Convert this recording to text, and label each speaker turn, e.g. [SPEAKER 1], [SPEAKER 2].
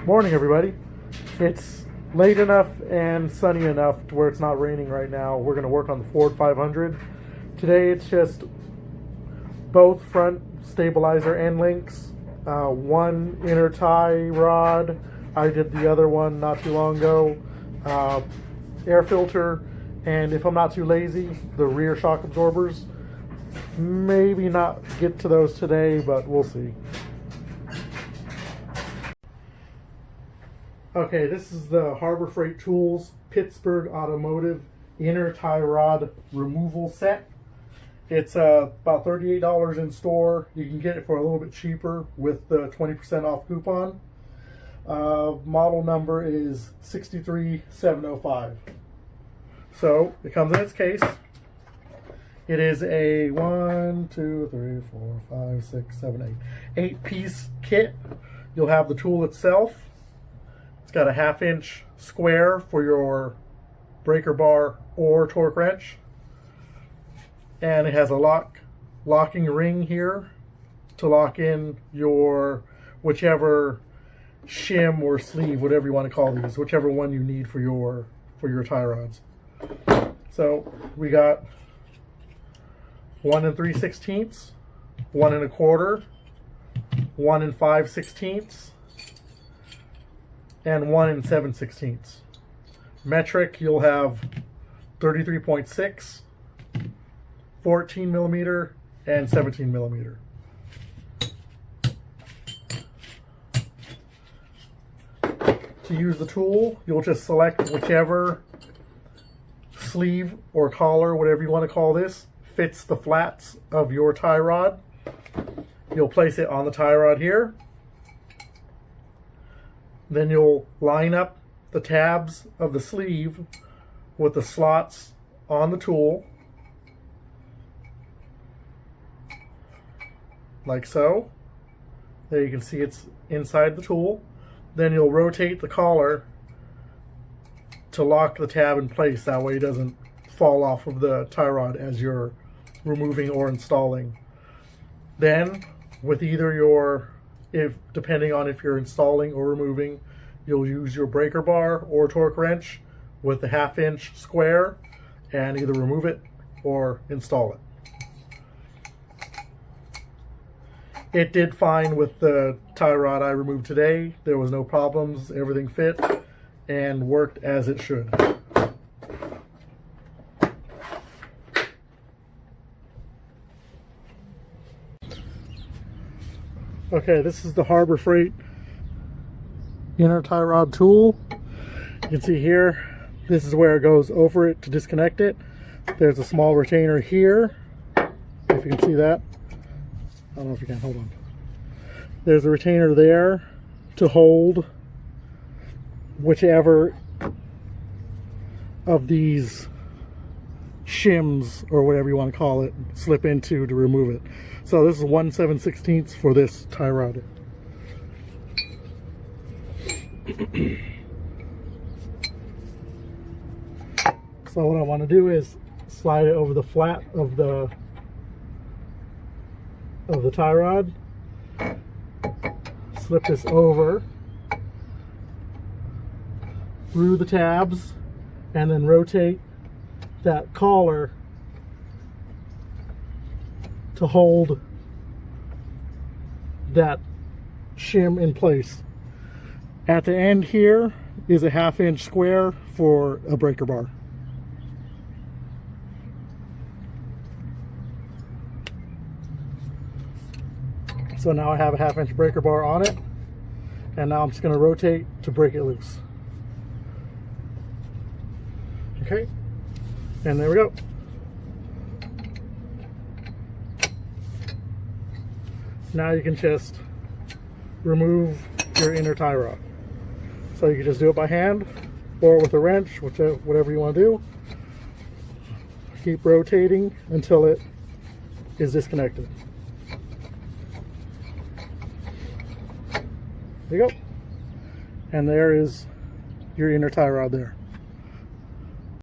[SPEAKER 1] Morning, everybody. It's late enough and sunny enough to where it's not raining right now. We're going to work on the Ford 500. Today it's just both front stabilizer end links, one inner tie rod. I did the other one not too long ago. Air filter, and if I'm not too lazy, the rear shock absorbers. Maybe not get to those today, but we'll see. Okay, this is the Harbor Freight Tools Pittsburgh Automotive inner tie rod removal set. It's about $38 in store. You can get it for a little bit cheaper with the 20% off coupon. Model number is 63705. So it comes in its case. It is a 8-piece kit. You'll have the tool itself. It's got a 1/2 inch square for your breaker bar or torque wrench. And it has a locking ring here to lock in your whichever shim or sleeve, whatever you want to call these, whichever one you need for your tie rods. So we got 1 3/16, 1 1/4, 1 5/16, and 1 7/16. Metric, you'll have 33.6, 14 millimeter, and 17 millimeter. To use the tool, you'll just select whichever sleeve or collar, whatever you want to call this, fits the flats of your tie rod. You'll place it on the tie rod here. Then you'll line up the tabs of the sleeve with the slots on the tool, like so. There you can see it's inside the tool. Then you'll rotate the collar to lock the tab in place. That way it doesn't fall off of the tie rod as you're removing or installing. Then with either depending on if you're installing or removing, you'll use your breaker bar or torque wrench with the 1/2 inch square and either remove it or install it. It did fine with the tie rod I removed today. There was no problems. Everything fit and worked as it should. Okay, this is the Harbor Freight inner tie rod tool. You can see here, this is where it goes over it to disconnect it. There's a small retainer here, if you can see that. I don't know if you can, hold on. There's a retainer there to hold whichever of these shims or whatever you want to call it slip into to remove it. So this is 1 7/16 for this tie rod. So what I want to do is slide it over the flat of the tie rod, slip this over through the tabs, and then rotate that collar to hold that shim in place. At the end here is a 1/2 inch square for a breaker bar. So now I have a 1/2 inch breaker bar on it, and now I'm just going to rotate to break it loose. Okay, and there we go. Now you can just remove your inner tie rod. So you can just do it by hand or with a wrench, whatever you want to do. Keep rotating until it is disconnected. There you go. And there is your inner tie rod there.